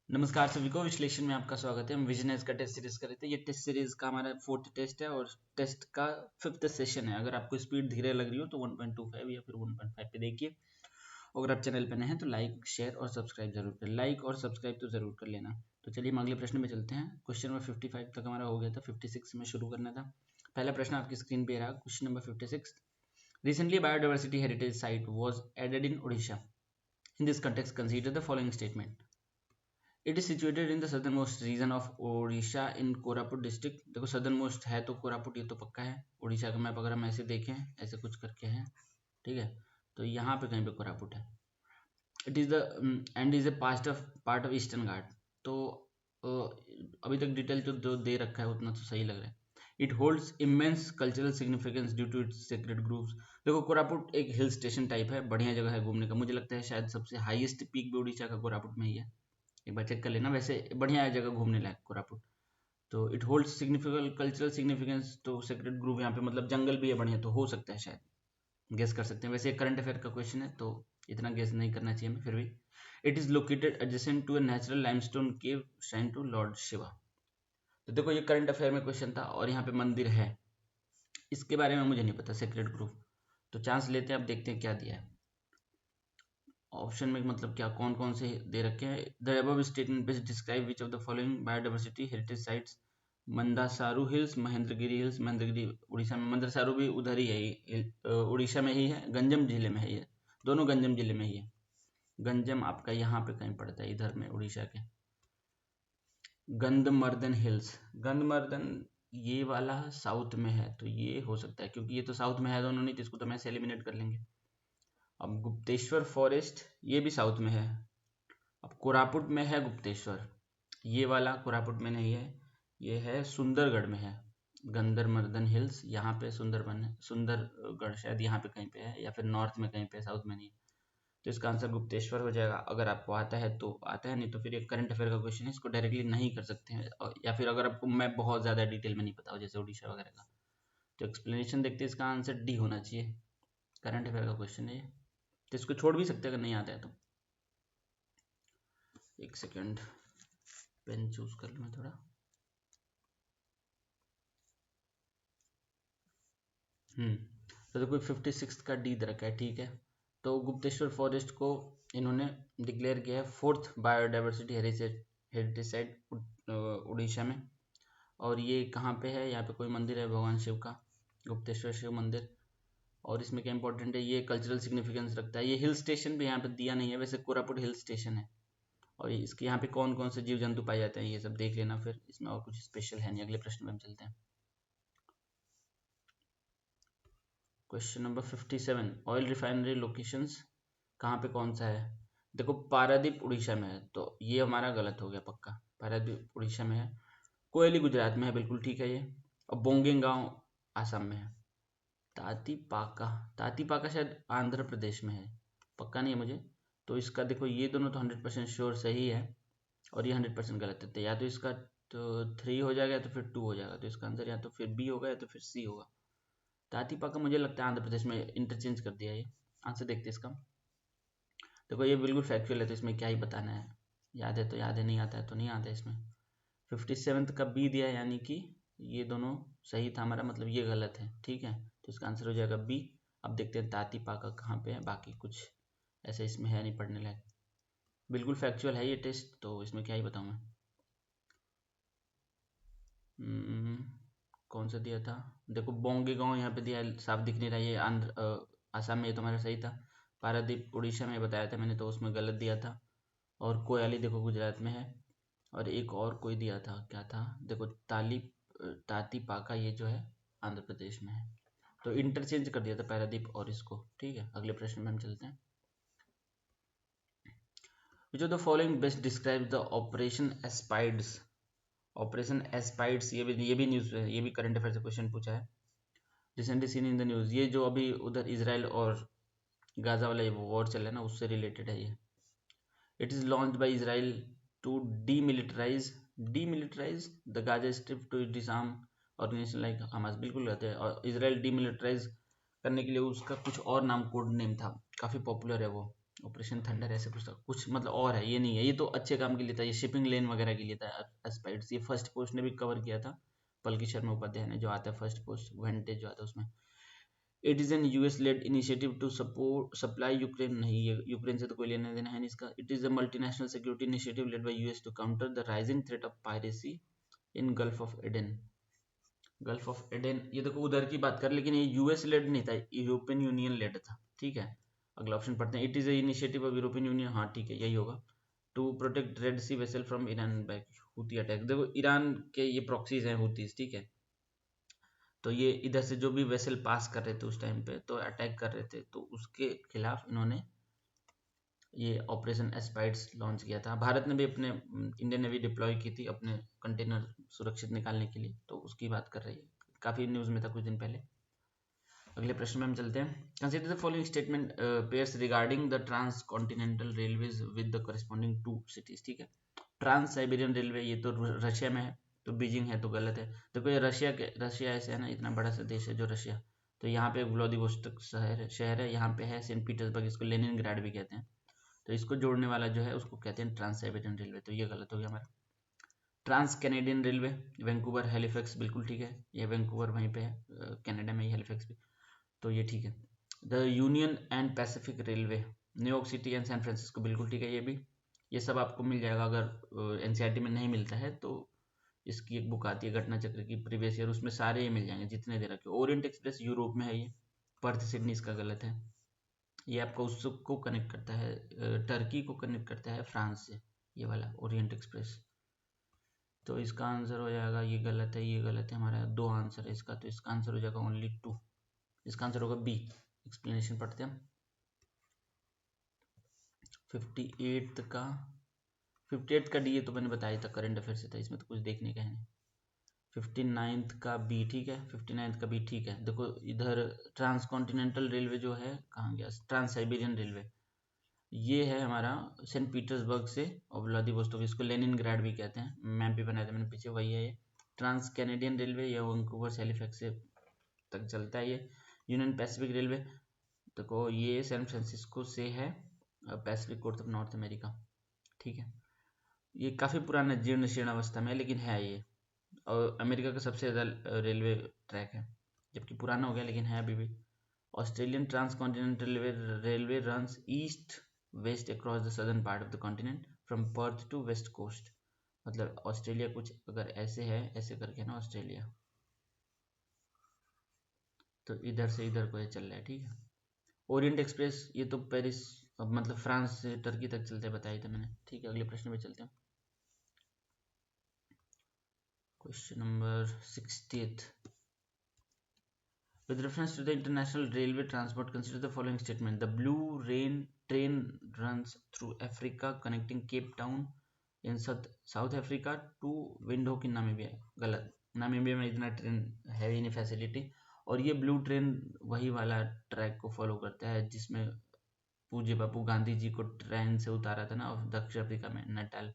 नमस्कार सभी को, विश्लेषण में आपका स्वागत है। हम विजनेस का टेस्ट सीरीज कर रहे थे। ये टेस्ट सीरीज का हमारा 4th टेस्ट है और टेस्ट का 5th सेशन है। अगर आपको स्पीड धीरे लग रही हो तो 1.25 या फिर 1.5 पे देखिए। अगर आप चैनल पे नए हैं तो लाइक शेयर और सब्सक्राइब जरूर करें। लाइक और सब्सक्राइब तो जरूर कर लेना। तो चलिए हम अगले प्रश्न में चलते हैं। क्वेश्चन नंबर 55 तक हमारा हो गया था, 56 में शुरू करना था। पहला प्रश्न आपकी स्क्रीन पे रहा, question number 56। Recently biodiversity heritage site was added in Odisha. In this context consider the following statement. It is situated in the southern most region of Odisha in Koraput district. देखो सदर्न मोस्ट है तो कोरापुट, ये तो पक्का है। उड़ीसा का मैप अगर हम ऐसे देखें, ऐसे कुछ करके है, ठीक है, तो यहाँ पे कहीं पे कोरापुट है। It is the end is a part of Eastern Ghat. तो अभी तक डिटेल जो दे रखा है उतना तो सही लग रहा है। It holds immense cultural significance due to its sacred groves. देखो कोरापुट एक हिल स्टेशन टाइप है, बढ़िया जगह है घूमने का। मुझे लगता है शायद सबसे हाईएस्ट पीक भी उड़ीसा का कोरापुट में ही है। एक बार चेक कर लेना। वैसे बढ़िया जगह घूमने लायक कोरापुट। तो it hold significant cultural significance, तो सेक्रेट ग्रूव यहाँ पे मतलब जंगल भी है बढ़िया, तो हो सकता है शायद गेस कर सकते हैं। वैसे एक करंट अफेयर का क्वेश्चन है तो इतना गेस नहीं करना चाहिए हमें, फिर भी। It is located adjacent to a natural limestone cave shrine to lord Shiva. तो देखो ये करंट अफेयर में क्वेश्चन था और यहाँ पे मंदिर है, इसके बारे में मुझे नहीं पता सेक्रेट ग्रूव। तो चांस लेते हैं, अब देखते हैं क्या दिया है ऑप्शन में। मतलब क्या कौन कौन से दे रखे हैं। The above statement best describe which of the following biodiversity heritage sites. Mandasaru hills, Mahendragiri hills. Mahendragiri Orissa में, मंदरसारू भी उधर ही है, उड़ीसा में ही है, गंजम जिले में है ये। दोनों गंजम जिले में ही है। गंजम आपका यहाँ पे कहीं पड़ता है, इधर में उड़ीसा के। गंधमर्दन हिल्स, गंधमर्दन ये वाला साउथ में है, तो ये हो सकता है क्योंकि ये तो साउथ में है दोनों, नहीं तो इसको तो मैं से एलिमिनेट कर लेंगे। अब गुप्तेश्वर फॉरेस्ट ये भी साउथ में है। अब कोरापुट में है गुप्तेश्वर, ये वाला कोरापुट में नहीं है, ये है सुंदरगढ़ में है। गंधर्मर्दन हिल्स यहाँ पे, सुंदरबन है, सुंदरगढ़ शायद यहाँ पे कहीं पे है, या फिर नॉर्थ में कहीं पे, साउथ में नहीं है। तो इसका आंसर गुप्तेश्वर हो जाएगा। अगर आपको आता है तो आता है, नहीं तो फिर एक करंट अफेयर का क्वेश्चन है, इसको डायरेक्टली नहीं कर सकते हैं। या फिर अगर आपको मैप बहुत ज़्यादा डिटेल में नहीं पता हो, जैसे उड़ीसा वगैरह का, तो एक्सप्लेनेशन देखते हैं। इसका आंसर डी होना चाहिए। करंट अफेयर का क्वेश्चन है ये, तो इसको छोड़ भी सकते हैं अगर नहीं आता है तो। एक सेकेंड, पेन चूज कर लूँ मैं थोड़ा। तो देखो 56 का डी दे रखा है, ठीक है। तो गुप्तेश्वर फॉरेस्ट को इन्होंने डिक्लेयर किया है 4th biodiversity heritage site Orissa में। और ये कहाँ पे है, यहाँ पे कोई मंदिर है भगवान शिव का, गुप्तेश्वर शिव मंदिर। और इसमें क्या इंपॉर्टेंट है, ये कल्चरल सिग्निफिकेंस रखता है। ये हिल स्टेशन भी यहाँ पे दिया नहीं है, वैसे कोरापुट हिल स्टेशन है। और इसके यहाँ पे कौन कौन से जीव जंतु पाए जाते हैं ये सब देख लेना, फिर इसमें और कुछ स्पेशल है नहीं। अगले प्रश्न में हम चलते हैं। Question number 57, oil refinery locations कहाँ पे कौन सा है। देखो पारादीप उड़ीसा में है, तो ये हमारा गलत हो गया पक्का। पारादीप उड़ीसा में है। कोयली गुजरात में है, बिल्कुल ठीक है ये। और बोंगेंग गांव आसाम में है। तातीपाका, तातीपाका शायद आंध्र प्रदेश में है, पक्का नहीं है मुझे। तो इसका देखो ये दोनों तो 100% श्योर सही है, और ये 100% गलत है। तो या तो इसका तो 3 हो जाएगा या तो फिर 2 हो जाएगा। तो इसका आंसर या तो फिर बी होगा या तो फिर सी होगा। तातीपाका मुझे लगता है आंध्र प्रदेश में, इंटरचेंज कर दिया ये। आंसर देखते हैं इसका। देखो ये बिल्कुल फैक्चुअल है, तो इसमें क्या ही बताना है। याद है तो याद है, नहीं आता है तो नहीं आता है इसमें। 57 का बी दिया, यानी कि ये दोनों सही था हमारा, मतलब ये गलत है, ठीक है। तो इसका आंसर हो जाएगा बी। अब देखते हैं तातीपाका कहाँ पे है। बाकी कुछ ऐसे इसमें है नहीं पढ़ने लायक, बिल्कुल फैक्चुअल है ये टेस्ट, तो इसमें क्या ही बताऊँ मैं। कौन सा दिया था, देखो बोंगे गांव यहाँ पे दिया है, साफ दिख नहीं रहा। ये आसाम में, ये तो हमारा सही था। पारादीप उड़ीसा में बताया था मैंने, तो उसमें गलत दिया था। और कोयाली देखो गुजरात में है। और एक और कोई दिया था, क्या था, देखो ताती पाका, ये जो है आंध्र प्रदेश में है। तो इंटरचेंज कर दिया था पारादीप और इसको, ठीक है। अगले प्रश्न में हम चलते हैं। Which of the following best describe the operation Aspides. Operation Aspides, ये भी न्यूज़, ये भी करंट अफेयर से क्वेश्चन पूछा है। Recently seen in the news, ये जो अभी उधर इजराइल और गाजा वाला ये वॉर चल रहा है ना, उससे रिलेटेड है ये। It is launched by Israel to demilitarize the Gaza strip to disarm organization like Hamas. बिल्कुल रहते हैं। और इजराइल डीमिलिटराइज करने के लिए उसका कुछ और नाम, कोड नेम था, काफ़ी पॉपुलर है वो। ऑपरेशन थंडर ऐसे कुछ था, कुछ मतलब और है, ये नहीं है, ये तो अच्छे काम के लिए था, ये शिपिंग लेन वगैरह के लिए था एस्पाइड्स। ये फर्स्ट पोस्ट ने भी कवर किया था पलकी शर्मा उपाध्याय ने, जो आता है फर्स्ट पोस्ट वेंटेज जो आता है उसमें। It is an US led initiative to support supply Ukraine, नहीं ये यूक्रेन से तो कोई लेना देना है नहीं इसका। It is a multinational security initiative led by US to counter the rising threat of piracy in gulf of Aden. Gulf of Aden, ये देखो उधर की बात कर, लेकिन ये यूएस लेड नहीं था, यूरोपियन यूनियन लेड था, ठीक है। अगला ऑप्शन पढ़ते हैं। It is initiative of European Union, हाँ ठीक है यही होगा। To protect red sea vessel from Iran by Houthi attack. देखो ईरान के ये प्रॉक्सीज हैं हुतीज, ठीक है। तो ये इधर से जो भी वेसल पास कर रहे थे उस टाइम पे तो अटैक कर रहे थे, तो उसके खिलाफ इन्होंने ये ऑपरेशन एस्पाइड्स लॉन्च किया था। भारत ने भी अपने इंडियन नेवी डिप्लॉय की थी अपने कंटेनर सुरक्षित निकालने के लिए, तो उसकी बात कर रही है, काफ़ी न्यूज़ में था कुछ दिन पहले। अगले प्रश्न में हम चलते हैं। Consider the following statement pairs regarding the trans continental railways with the corresponding two cities, ठीक है। ट्रांस साइबेरियन रेलवे, ये तो रशिया में है, तो बीजिंग है तो गलत है। देखो ये रशिया ऐसे है ना, इतना बड़ा सा देश है जो रशिया, तो यहाँ पे व्लादिवोस्टोक शहर है, यहाँ पे है सेंट पीटर्सबर्ग, इसको लेनिनग्राड भी कहते हैं। तो इसको जोड़ने वाला जो है उसको कहते हैं ट्रांस साइबेरियन रेलवे, तो ये गलत हो गया हमारा। Trans Canadian railway, Vancouver Halifax, बिल्कुल ठीक है, ये वैंकूवर वहीं पे है कनाडा में ही, हैलिफैक्स भी, तो ये ठीक है। The union and pacific railway, New York city and San Francisco, बिल्कुल ठीक है ये भी। ये सब आपको मिल जाएगा, अगर एनसीईआरटी में नहीं मिलता है तो इसकी एक बुक आती है घटना चक्र की प्रीवियस ईयर, उसमें सारे ये मिल जाएंगे जितने दे रखे। ओरिएंट एक्सप्रेस यूरोप में है ये, पर्थ सिडनी इसका गलत है। ये आपको उसको कनेक्ट करता है, टर्की को कनेक्ट करता है फ्रांस से, ये वाला ओरिएंट एक्सप्रेस। तो इसका आंसर हो जाएगा, ये गलत है, ये गलत है, हमारा दो आंसर है इसका, तो इसका आंसर हो जाएगा ओनली 2, इसका आंसर होगा बी। एक्सप्लेनेशन पढ़ते हैं 58 का। 58 का डी, ये तो मैंने बताया था करंट अफेयर से था, इसमें तो कुछ देखने का है नहीं। 59 का बी, ठीक है, 59 का बी ठीक है। देखो इधर ट्रांस कॉन्टिनेंटल रेलवे जो है कहाँ गया, ट्रांस साइबेरियन रेलवे, ये है हमारा सेंट पीटर्सबर्ग से और व्लादिवोस्तोक, इसको लेनिनग्राड भी कहते हैं, मैप भी बनाया था मैंने पीछे, वही है ये। ट्रांस कैनेडियन रेलवे ये वैंकूवर से हैलिफैक्स से तक चलता है ये। यूनियन पैसिफिक रेलवे, देखो ये सैन फ्रांसिस्को से है pacific coast of North America, ठीक है। ये काफ़ी पुराना जीर्ण शीर्ण अवस्था में है लेकिन है ये, और अमेरिका का सबसे ज़्यादा रेलवे ट्रैक है, जबकि पुराना हो गया लेकिन है अभी भी। Australian trans continental railway runs east west across the southern part of the continent from Perth to west coast. मतलब ऑस्ट्रेलिया कुछ अगर ऐसे है, ऐसे करके ना ऑस्ट्रेलिया, तो इधर से इधर को ये चल रहा है, ठीक है। ओरिएंट एक्सप्रेस ये तो पेरिस, अब मतलब फ्रांस से टर्की तक चलते हैं, बताया था मैंने, ठीक है। अगले प्रश्न में चलते हैं। Question number 60th। With reference to the international railway transport, consider the following statement. The Blue Rain train runs through Africa, connecting Cape Town in South Africa to Windhoek in Namibia. गलत, Namibia में इतना train है ही नहीं facility. और ये blue train वही वाला track को फॉलो करता है जिसमें पूज्य बापू गांधी जी को ट्रेन से उतारा था ना दक्षिण अफ्रीका में, नटाल,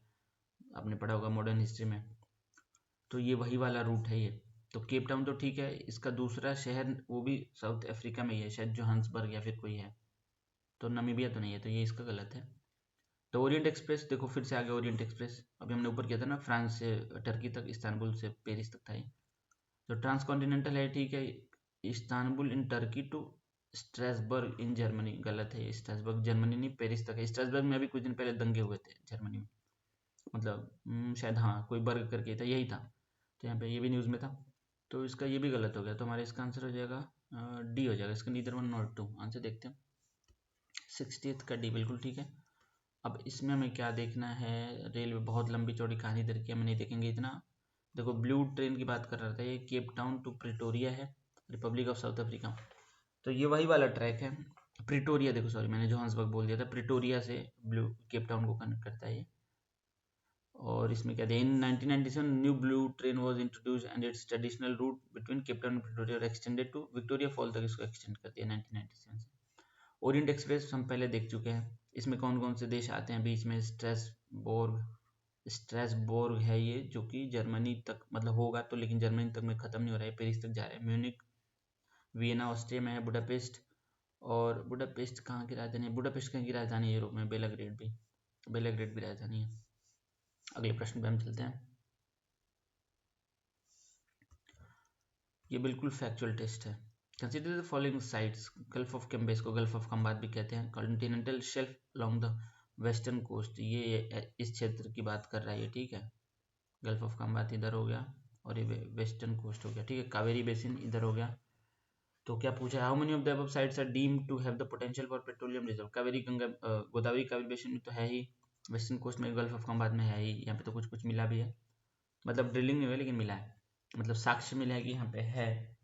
आपने पढ़ा होगा मॉडर्न हिस्ट्री में। तो ये वही वाला रूट है ये। तो केप टाउन तो ठीक है, इसका दूसरा शहर वो भी साउथ अफ्रीका में ही है, शायद जोहान्सबर्ग या फिर कोई है, तो नामीबिया तो नहीं है, तो ये इसका गलत है। तो ओरिएंट एक्सप्रेस देखो फिर से आ गया ओरिएंट एक्सप्रेस, अभी हमने ऊपर किया था ना फ्रांस से टर्की तक, इस्तांबुल से पेरिस तक था ये। तो ट्रांस कॉन्टिनेंटल है, ठीक है। Istanbul in Turkey to Strasbourg in Germany, गलत है, स्ट्रासबर्ग जर्मनी नहीं, पेरिस तक है। स्ट्रासबर्ग में अभी कुछ दिन पहले दंगे हुए थे जर्मनी में, मतलब शायद हाँ कोई बर्ग करके था, यही था, तो यहाँ पे ये भी न्यूज़ में था। तो इसका ये भी गलत हो गया, तो हमारा इसका आंसर हो जाएगा डी हो जाएगा, इसका neither one not two. Answer देखते हैं 60th का डी, बिल्कुल ठीक है। अब इसमें हमें क्या देखना है, रेलवे बहुत लंबी चौड़ी कहानी दे रखी है, हम नहीं देखेंगे इतना। देखो ब्लू ट्रेन की बात कर रहा था, ये केप टाउन टू प्रिटोरिया है, रिपब्लिक ऑफ साउथ अफ्रीका, तो ये वही वाला ट्रैक है। प्रिटोरिया, देखो सॉरी मैंने जोहान्सबर्ग बोल दिया था, प्रिटोरिया से ब्लू केप टाउन को कनेक्ट करता है ये। और इसमें क्या in 1997 new blue train was introduce and its traditional route between Cape Town and Pretoria और एक्सटेंडेड टू विक्टोरिया फॉल तक, इसको एक्सटेंड कर दिया 1997 से। ओरिएंट एक्सप्रेस हम पहले देख चुके हैं, इसमें कौन कौन से देश आते हैं बीच में, स्ट्रेसबोर्ग है ये, जो कि जर्मनी तक मतलब होगा तो, लेकिन जर्मनी तक में खत्म नहीं हो रहा है, पेरिस तक जा रहा है। म्यूनिक वियना ऑस्ट्रिया में है, बुडापेस्ट और बुडापेस्ट कहाँ की राजधानी है? बुडापेस्ट कहाँ की राजधानी है यूरोप में? बेलग्रेड भी राजधानी है। अगले प्रश्न पे हम चलते हैं। ये बिल्कुल फैक्चुअल टेस्ट है। Consider the following sites. Gulf of Cambay को गल्फ ऑफ खंबात भी कहते हैं। Continental shelf along the western coast, ये इस क्षेत्र की बात कर रहा है ये, ठीक है। गल्फ ऑफ खंबात इधर हो गया और ये वेस्टर्न कोस्ट हो गया, ठीक है। कावेरी बेसिन इधर हो गया। तो क्या पूछा है? How many of the above sites are deemed to have the potential for petroleum reserve? Kaveri Ganga Godavari Kaveri basin में तो है ही, वेस्टर्न कोस्ट में गल्फ ऑफ खंबात में है ही, यहाँ पे तो कुछ कुछ मिला भी है, मतलब ड्रिलिंग नहीं हुआ लेकिन मिला है, मतलब साक्ष्य मिला है कि यहाँ पे है।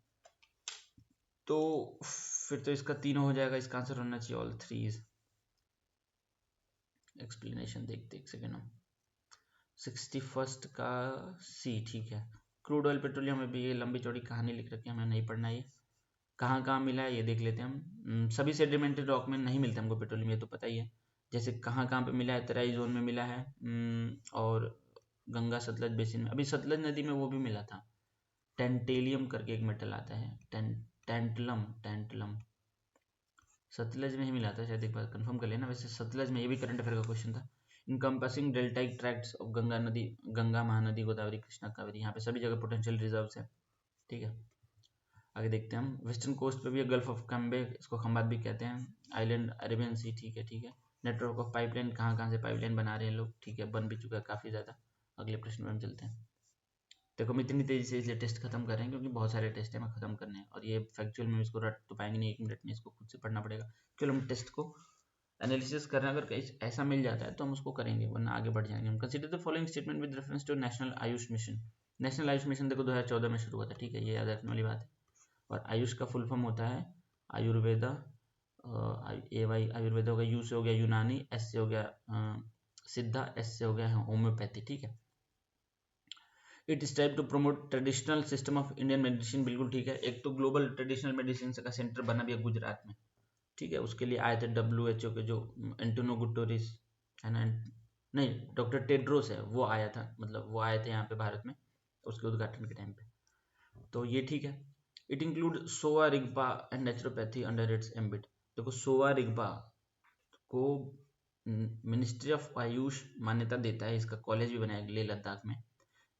तो फिर तो इसका तीनों हो जाएगा, इसका आंसर होना चाहिए ऑल थ्रीज। एक्सप्लेनेशन देखते एक सेकेंड हम। 61 का सी, ठीक है। क्रूड ऑयल पेट्रोलियम में भी ये लंबी चौड़ी कहानी लिख रखी है, हमें नहीं पढ़ना ये। कहाँ कहाँ मिला है ये देख लेते हैं हम। सभी सेडिमेंटेड रॉक में नहीं मिलता हमको पेट्रोलियम, ये तो पता ही है। जैसे कहाँ कहाँ पे मिला है, तराई जोन में मिला है, और गंगा सतलज बेसिन में। अभी सतलज नदी में वो भी मिला था, टेंटेलियम करके एक मेटल आता है, टेंटलम सतलज में ही मिला था शायद, एक बार कंफर्म कर लेना। वैसे सतलज में, ये भी करंट अफेयर का क्वेश्चन था। Encompassing deltaic tracts of Ganga नदी, गंगा महानदी गोदावरी कृष्णा कावेरी, यहाँ पे सभी जगह पोटेंशियल रिजर्व्स है, ठीक है। आगे देखते हैं हम। वेस्टर्न कोस्ट पे भी है गल्फ ऑफ कम्बे, इसको खंबात भी कहते हैं। आइलैंड अरेबियन सी, ठीक है ठीक है। नेटवर्क ऑफ पाइपलाइन, कहाँ कहाँ से पाइपलाइन बना रहे हैं लोग, ठीक है, बन भी चुका है काफ़ी ज़्यादा। अगले प्रश्न में हम चलते हैं। देखो हम इतनी तेज़ी से इसलिए टेस्ट खत्म कर रहे हैं क्योंकि बहुत सारे टेस्ट हैं, हमें खत्म करने हैं, और ये फैक्चुअल में इसको रट तो पाएंगे नहीं 1 मिनट में, इसको खुद से पढ़ना पड़ेगा। चलो हम टेस्ट को एनालिसिस कर रहे हैं, अगर कहीं ऐसा मिल जाता है तो हम उसको करेंगे, वरना आगे बढ़ जाएंगे हम। Consider the following statement with reference to national Ayush mission. National Ayush mission देखो 2014 में शुरू हुआ था, ठीक है, ये याद रखने वाली बात है। और आयुष का फुल फॉर्म होता है आयुर्वेदा, AY आयुर्वेदा हो गया, यू से हो गया यूनानी, एस से हो गया सिद्धा, एस से हो गया होम्योपैथी, ठीक है। It strive to promote traditional system of Indian medicine, बिल्कुल ठीक है। एक तो ग्लोबल ट्रेडिशनल मेडिसिन का सेंटर बना भी है गुजरात में, ठीक है। उसके लिए आए थे WHO के जो एंटोनो गुटोरिस है ना, नहीं डॉक्टर टेड्रोस है, वो आया था, मतलब वो आए थे यहाँ पे भारत में उसके उद्घाटन के टाइम पे, तो ये ठीक है। It include Sowa Rigpa and naturopathy under its ambit. देखो सोवा रिग्पा को मिनिस्ट्री ऑफ आयुष मान्यता देता है, इसका कॉलेज भी बनाया लेह लद्दाख में,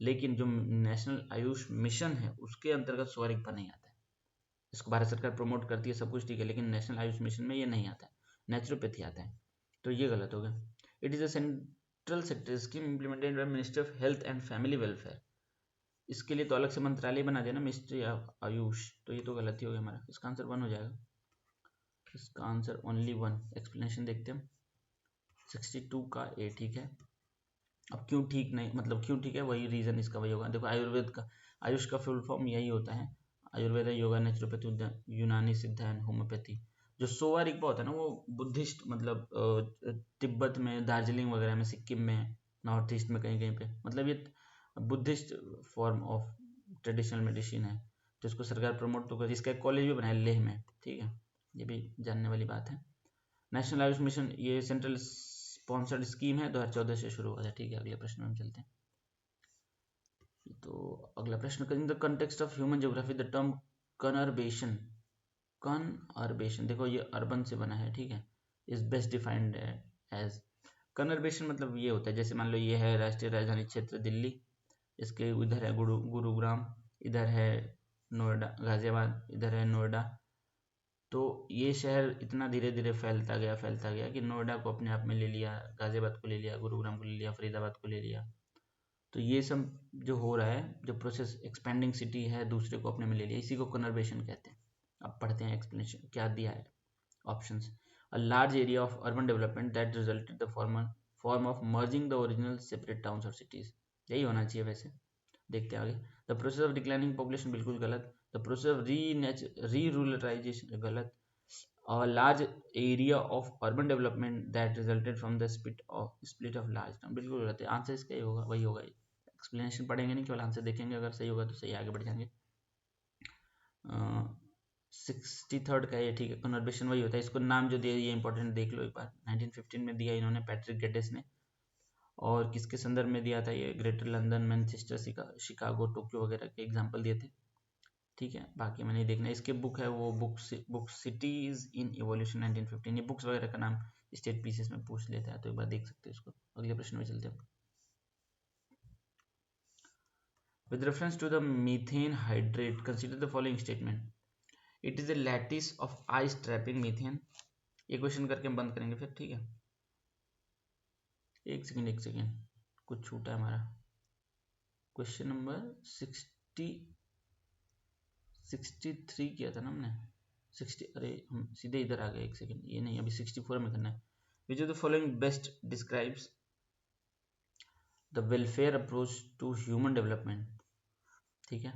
लेकिन जो नेशनल आयुष मिशन है उसके अंतर्गत सोवा रिग्पा नहीं आता है। इसको भारत सरकार प्रमोट करती है, सब कुछ ठीक है, लेकिन नेशनल आयुष मिशन में ये नहीं आता है, नेचुरोपैथी आता है, तो ये गलत हो गया। It is a central sector scheme implemented by ministry of health and family welfare. इसके लिए तो अलग से मंत्रालय बना देना, मिनिस्ट्री ऑफ आयुष, तो ये तो गलत ही हो गया हमारा, इसका आंसर 1 हो जाएगा। इसका आंसर ओनली 1। एक्सप्लेनेशन देखते हैं हम। 62 का ए, ठीक है। अब क्यों ठीक नहीं, मतलब क्यों ठीक है, वही रीज़न इसका वही होगा। देखो आयुर्वेद का, आयुष का फुल फॉर्म यही होता है, आयुर्वेदा योगा नेचुरोपैथी यूनानी सिद्धा एंड होम्योपैथी। जो सोवा रिग्पा होता है ना वो बुद्धिस्ट, मतलब तिब्बत में, दार्जिलिंग वगैरह में, सिक्किम में, नॉर्थ ईस्ट में कहीं कहीं पे, मतलब ये Buddhist form of traditional medicine है, तो इसको सरकार प्रमोट तो कर, इसका एक कॉलेज भी बनाया लेह में, ठीक है, ये भी जानने वाली बात है। नेशनल आयुष मिशन ये सेंट्रल स्पॉन्सर्ड स्कीम है, 2014 से शुरू हुआ था, ठीक है। अगले प्रश्न में हम चलते हैं। तो अगला प्रश्न, in the context of human geography the term conurbation, conurbation देखो ये अर्बन से बना है, ठीक है, is best defined as. Conurbation मतलब ये होता है, जैसे मान लो ये है राष्ट्रीय राजधानी क्षेत्र दिल्ली, इसके इधर है गुरुग्राम, इधर है नोएडा गाजियाबाद, इधर है नोएडा, तो ये शहर इतना धीरे धीरे फैलता गया कि नोएडा को अपने आप में ले लिया, गाजियाबाद को ले लिया, गुरुग्राम को ले लिया, फरीदाबाद को ले लिया। तो ये सब जो हो रहा है, जो प्रोसेस, एक्सपेंडिंग सिटी है दूसरे को अपने में ले लिया, इसी को कन्वर्बेशन कहते हैं। अब पढ़ते हैं एक्सप्लेनेशन क्या दिया है, options. A large area of urban development that resulted the form of merging the original separate towns और सिटीज, यही होना चाहिए वैसे। देखते हैं आगे। The process of declining population, बिल्कुल गलत। द प्रोसेस ऑफ री रूरलाइजेशन, गलत। और large area of urban development that resulted from the split of large town, बिल्कुल गलत है। आंसर इसका ही होगा, वही होगा। एक्सप्लेनेशन पढ़ेंगे नहीं, केवल आंसर देखेंगे, अगर सही होगा तो सही, आगे बढ़ जाएंगे। 63rd का ये, ठीक है, कन्वर्बेशन वही होता है। इसको नाम जो दिया ये इंपॉर्टेंट देख लो एक बार, 1915 में दिया इन्होंने, पैट्रिक गेडेस ने। और किसके संदर्भ में दिया था ये? Greater London, Manchester, Chicago, Tokyo वगैरह के एग्जाम्पल दिए थे। ठीक है, बाकी मैंने देखना इसके बुक है वो बुक सिटीज इन इवोल्यूशन 1915, ये बुक्स वगैरह का नाम स्टेट पीसेस में पूछ लेता है, तो एक बार देख सकते हो इसको। अगले प्रश्न में चलते हैं। With reference to the methane hydrate consider the following statement, it is a lattice of ice trapping methane। ये क्वेश्चन करके हम बंद करेंगे फिर, ठीक है। एक सेकेंड कुछ छूटा है हमारा। क्वेश्चन नंबर 63 किया था ना हमने, 60, अरे हम सीधे इधर आ गए, एक सेकेंड, ये नहीं, अभी 64 में करना है। Which of the following best describes the welfare approach to human development, ठीक है।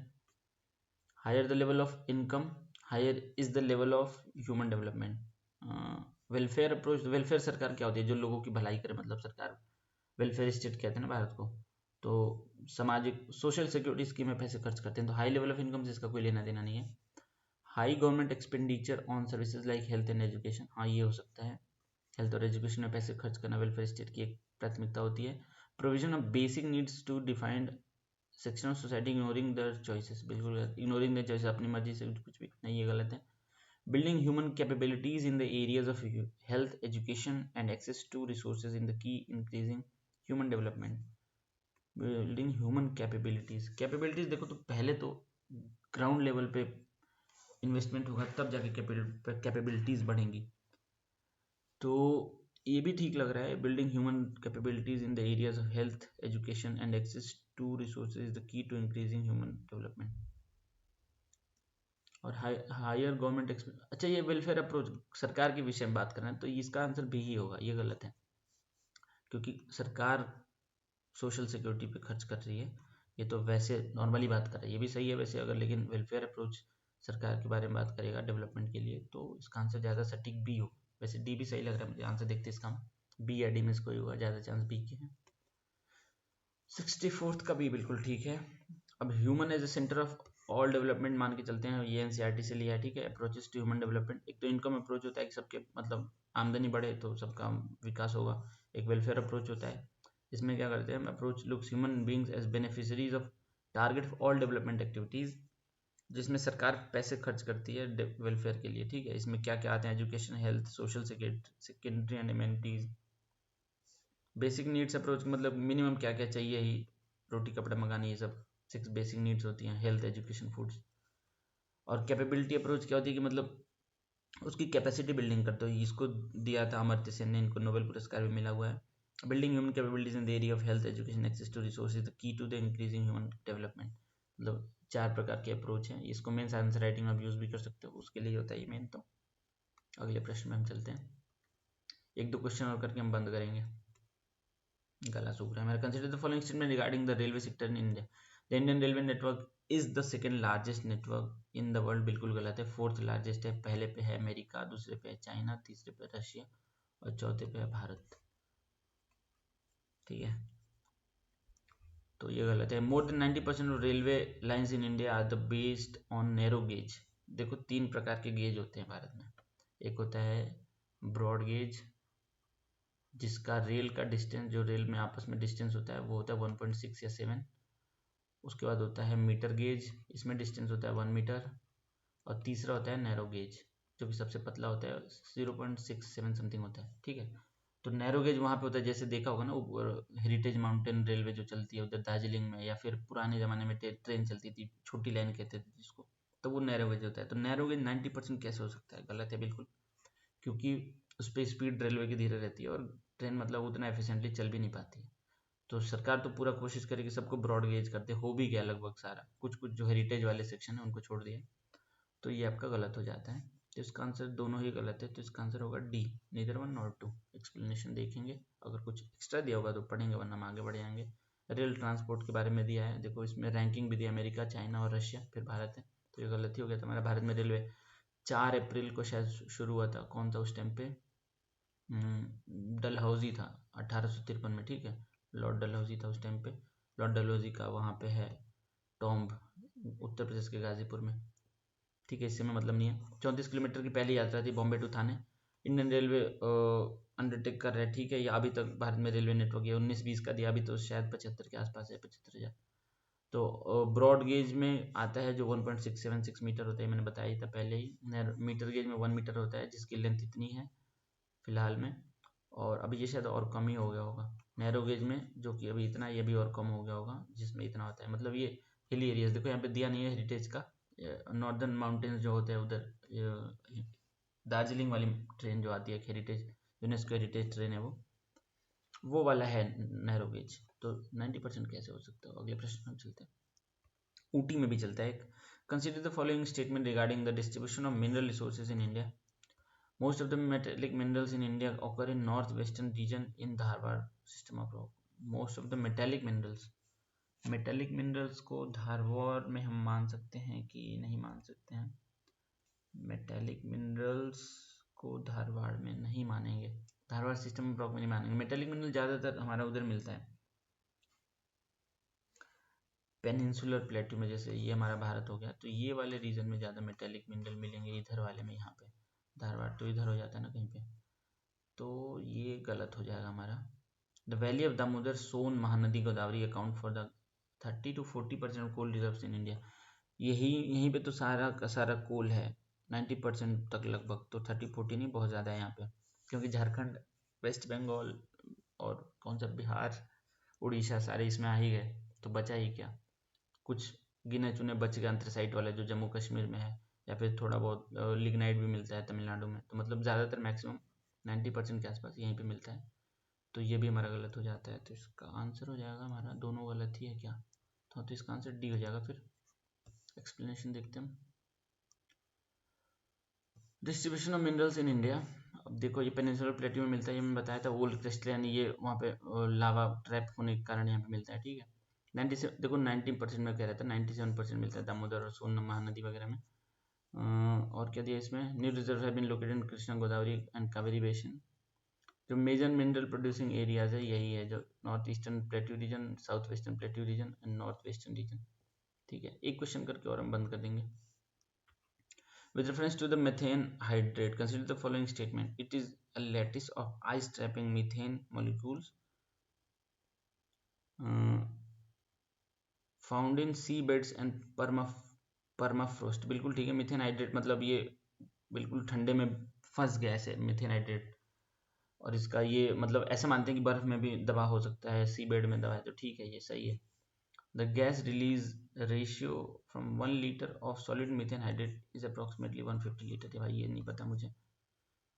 Higher the level of income, higher is the level of human development. Welfare approach, welfare सरकार क्या होती है, जो लोगों की भलाई करे, मतलब सरकार, वेलफेयर स्टेट कहते हैं ना भारत को। तो सामाजिक सोशल सिक्योरिटी स्कीम में पैसे खर्च करते हैं। तो हाई लेवल ऑफ इनकम से इसका कोई लेना देना नहीं है। High government expenditure on services like health and education, हाँ ये हो सकता है, हेल्थ और एजुकेशन में पैसे खर्च करना वेलफेयर स्टेट की एक प्राथमिकता होती है। Provision of basic needs to defined section of society ignoring their choices, बिल्कुल इग्नोरिंग देयर चॉइसेस, अपनी मर्जी से कुछ भी नहीं, ये गलत है। Building human capabilities in the areas of health education and access to resources in the key increasing human development. Building human capabilities देखो, तो पहले तो ग्राउंड लेवल पे इन्वेस्टमेंट होगा, तब जाके कैपेबिलिटीज बढ़ेंगी। तो ये भी ठीक लग रहा है। Building human capabilities in the areas of health education and access to resources is the key to increasing human development. और हायर गवर्नमेंट, अच्छा ये वेलफेयर अप्रोच सरकार के विषय में बात कर रहे हैं, तो इसका आंसर भी ही होगा, ये गलत है, क्योंकि सरकार सोशल सिक्योरिटी पे खर्च कर रही है, ये तो वैसे नॉर्मली बात कर रहा है, ये भी सही है वैसे अगर, लेकिन वेलफेयर अप्रोच सरकार के बारे में बात करेगा डेवलपमेंट के लिए, तो इसका आंसर ज़्यादा सटीक बी हो। वैसे डी भी सही लग रहा है मुझे, आंसर देखते इसका बी या डी में से कोई होगा, ज़्यादा चांस बी के हैं। 64th का भी बिल्कुल ठीक है। अब human as a centre of all development मान के चलते हैं, ये एनसीईआरटी से लिया है, ठीक है। अप्रोचेस टू ह्यूमन डेवलपमेंट, एक तो इनकम अप्रोच होता है कि सबके मतलब आमदनी बढ़े तो सबका विकास होगा। एक वेलफेयर अप्रोच होता है, इसमें क्या करते हैं, approach looks human beings as beneficiaries of target for all development activities, जिसमें सरकार पैसे खर्च करती है वेलफेयर के लिए, ठीक है। इसमें क्या क्या आते हैं, education, health, social security and amenities. Basic needs approach मतलब मिनिमम क्या क्या चाहिए ही, रोटी कपड़ा मंगाने, ये सब 6 बेसिक नीड्स होती हैं, हेल्थ एजुकेशन फूड्स। और कैपेबिलिटी अप्रोच क्या होती है कि मतलब उसकी कैपेसिटी बिल्डिंग करते हो, इसको दिया था अमर्त्य सेन ने, इनको नोबेल पुरस्कार भी मिला हुआ है। Building human capabilities in the area of health education access to resources the key to the increasing human development. मतलब 4 प्रकार के अप्रोच हैं, इसको मेन आंसर राइटिंग में यूज भी कर सकते हो, उसके लिए होता है ये मेन। तो अगले प्रश्न में हम चलते हैं, एक दो क्वेश्चन और करके हम बंद करेंगे, गला सूख रहा है मेरा। Consider the following statement regarding the railway sector in India, the Indian railway network is the second largest network in the world, बिल्कुल गलत है, 4th लार्जेस्ट है। पहले पे है अमेरिका, दूसरे पे है चाइना, तीसरे पे रशिया और चौथे पे है भारत, ठीक है। तो ये गलत है। More than 90% of railway lines in India are the based on narrow gauge. देखो 3 प्रकार के गेज होते हैं भारत में, एक होता है ब्रॉड गेज, जिसका रेल का डिस्टेंस, जो रेल में आपस में डिस्टेंस होता है वो होता है 1.6 या 7। उसके बाद होता है मीटर गेज, इसमें डिस्टेंस होता है 1 मीटर। और तीसरा होता है नैरो गेज, जो कि सबसे पतला होता है, 0.67 समथिंग होता है, ठीक है। तो नैरो गेज वहाँ पे होता है, जैसे देखा होगा ना ऊपर हेरिटेज माउंटेन रेलवे जो चलती है उधर दार्जिलिंग में, या फिर पुराने ज़माने में ट्रेन चलती थी, छोटी लाइन कहते थे जिसको, तो वो नैरो गेज होता है। तो नैरो गेज 90% कैसे हो सकता है, गलत है बिल्कुल, क्योंकि उस पर स्पीड रेलवे की धीरे रहती है और ट्रेन मतलब उतना एफिशिएंटली चल भी नहीं पाती है। तो सरकार तो पूरा कोशिश करेगी सबको ब्रॉड गेज करते, हो भी गया लगभग सारा, कुछ कुछ जो हेरिटेज वाले सेक्शन है उनको छोड़ दिया, तो ये आपका गलत हो जाता है। तो इसका आंसर दोनों ही गलत है, तो इसका आंसर होगा डी, नीदर 1 नॉर 2। एक्सप्लेनेशन देखेंगे, अगर कुछ एक्स्ट्रा दिया होगा तो पढ़ेंगे, वरना हम आगे बढ़ जाएंगे। रेल ट्रांसपोर्ट के बारे में दिया है, देखो इसमें रैंकिंग भी दिया, अमेरिका, चाइना और रशिया, फिर भारत है, तो ये गलत ही हो गया था। हमारा भारत में रेलवे 4 अप्रैल को शायद शुरू हुआ था, कौन था उस टाइम पे, डलहौजी था 1853 में, ठीक है। लॉर्ड डलहौजी था उस टाइम पे, लॉर्ड डलहौजी का वहाँ पे है टॉम्ब, उत्तर प्रदेश के गाजीपुर में, ठीक है। इससे में मतलब नहीं है। 34 किलोमीटर की पहली यात्रा थी Bombay to Thane, Indian railway undertake कर रहा है, ठीक है। या अभी तक भारत में रेलवे नेटवर्क है 19-20 का दिया, अभी तो शायद 75 के आसपास है, 75,000। तो ब्रॉड गेज में आता है जो 1.676 मीटर होता है, मैंने बताया ही था पहले ही। मीटर गेज में 1 मीटर होता है जिसकी लेंथ इतनी है फिलहाल में, और अभी ये शायद और कम ही हो गया होगा। नैरो गेज में जो कि अभी इतना, ये भी और कम हो गया होगा जिसमें इतना होता है। मतलब ये हिली एरियाज, देखो यहाँ पे दिया नहीं है हेरिटेज का, नॉर्दर्न माउंटेन्स जो होते हैं उधर, दार्जिलिंग वाली ट्रेन जो आती है हेरिटेज, यूनेस्को हेरिटेज ट्रेन है वो वाला है नैरो गेज। तो 90% कैसे हो सकता है? अगले प्रश्न में चलते हैं। ऊटी में भी चलता है एक। Consider the following statement regarding the distribution of mineral resources in India. Most of the metallic minerals in India occur in northwestern region in Dharwad system of rock. Most of the metallic minerals को धारवाड़ में हम मान सकते हैं कि नहीं मान सकते हैं? मेटेलिक मिनरल्स को धारवाड़ में नहीं मानेंगे, धारवाड़ सिस्टम ऑफ रॉक में नहीं मानेंगे। मेटेलिक मिनरल ज़्यादातर हमारा उधर मिलता है पेनिनसुलर प्लेट्यू में, जैसे ये हमारा भारत हो गया, तो ये वाले रीजन में ज़्यादा मेटेलिक मिनरल मिलेंगे, इधर वाले में। यहाँ पे धारवाड़ तो इधर हो जाता है ना कहीं पे, तो ये गलत हो जाएगा हमारा। The valley of Damodar, Son, Mahanadi, Godavari account for the 30 to 40% of coal reserves in India. यहीं पे तो सारा का सारा कोल है, 90% तक लगभग। तो 30-40 नहीं, बहुत ज़्यादा है यहाँ पे, क्योंकि झारखंड, वेस्ट बंगाल और कौन सा बिहार, उड़ीसा सारे इसमें आ ही गए, तो बचा ही क्या? कुछ गिने चुने बच गए अंतरसाइट वाले जो जम्मू कश्मीर में है, या फिर थोड़ा बहुत लिग्नाइट भी मिलता है तमिलनाडु में। तो मतलब ज़्यादातर मैक्सिमम 90% के आसपास यहीं पे मिलता है। तो ये भी हमारा गलत हो जाता है। तो इसका आंसर हो जाएगा हमारा, दोनों गलत ही है क्या? तो इसका आंसर डी हो जाएगा। फिर एक्सप्लेनेशन देखते हैं। Distribution of minerals in India. अब देखो ये पेनिनसुलर प्लेट्यू में मिलता है, ये मैंने बताया था, ओल्ड क्रिस्टल, यानी ये वहाँ पे लावा ट्रैप होने के कारण यहाँ पे मिलता है। ठीक है, 97, देखो 19% में कह रहा था, 97% मिलता है दामोदर और सोन महानदी वगैरह में। और क्या दिया इसमें? New reserve have been located in Krishna, Godavari and Kaveri basin. जो मेजर मिनरल प्रोड्यूसिंग एरियाज है यही है, जो north eastern plateau region, south western plateau region and north western region. ठीक है, एक क्वेश्चन करके और हम बंद कर देंगे। With reference to the methane hydrate, consider the following statement. It is a lattice of ice trapping methane molecules found in seabeds and permafrost. बिल्कुल ठीक है, मीथेन हाइड्रेट मतलब ये बिल्कुल ठंडे में फंस गया ऐसे मीथेन हाइड्रेट, और इसका ये मतलब ऐसा मानते हैं कि बर्फ में भी दबा हो सकता है, सी बेड में दबा है, तो ठीक है, ये सही है। The gas release ratio from 1 litre of solid methane hydrate is approximately 150 litre. भाई ये नहीं पता मुझे,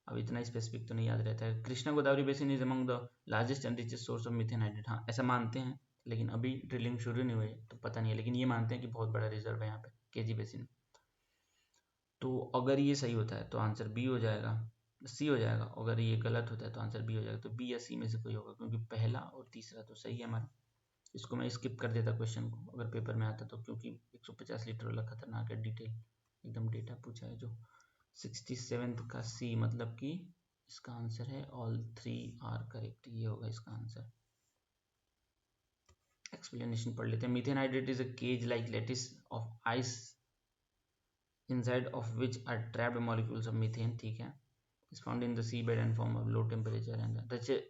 अब इतना स्पेसिफिक तो नहीं याद रहता है। Krishna Godavari basin is among the largest and richest source of methane hydrate. हाँ ऐसा मानते हैं, लेकिन अभी ड्रिलिंग शुरू नहीं हुई तो पता नहीं है, लेकिन ये मानते हैं कि बहुत बड़ा रिजर्व है यहाँ पे केजी बेसिन। तो अगर ये सही होता है तो आंसर बी हो जाएगा, सी हो जाएगा। अगर ये गलत होता है तो आंसर बी हो जाएगा। तो बी या सी में से कोई होगा, क्योंकि पहला और तीसरा तो सही है हमारा। इसको मैं स्किप कर देता क्वेश्चन को अगर पेपर में आता तो, क्योंकि 150 लीटर वाला खतरनाक है, डिटेल एकदम डेटा पूछा है। जो 67 का सी, मतलब कि इसका आंसर है ऑल 3 आर करेक्ट, ये होगा इसका आंसर। एक्सप्लेनेशन पढ़ लेते हैं। Methane hydrate is a cage like lattice of ice inside of which are trapped molecules of methane। ठीक है, is found in the seabed and form of low temperature and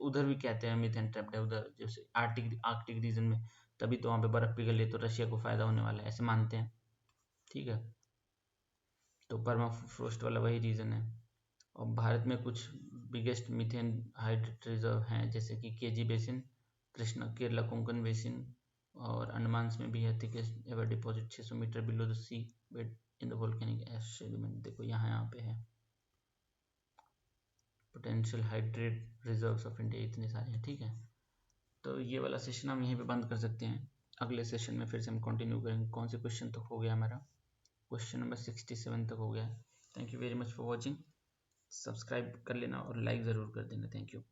उधर भी कहते हैं मीथेन ट्रैप्ड है उधर, जैसे आर्कटिक रीजन में, तभी तो वहाँ पे बर्फ पिघल रही, तो रशिया को फायदा होने वाला है, ऐसे मानते हैं। ठीक है, तो परमाफ्रोस्ट वाला वही रीजन है। और भारत में कुछ बिगेस्ट मीथेन हाइड्रेट रिजर्व हैं, जैसे कि KG basin, Krishna Kerala Konkan basin, और अंडमान में भी है thickest ever deposit 600 metre below the sea bed in the volcanic ash sediment. देखो यहाँ पे है potential hydrate reserves of India, इतने सारे हैं। ठीक है, तो ये वाला सेशन हम यहीं पे बंद कर सकते हैं। अगले सेशन में फिर से हम कंटिन्यू करेंगे। कौन से क्वेश्चन तक हो गया हमारा? क्वेश्चन नंबर 67 तक हो गया। Thank you very much for watching. Subscribe कर लेना और लाइक ज़रूर कर देना। Thank you.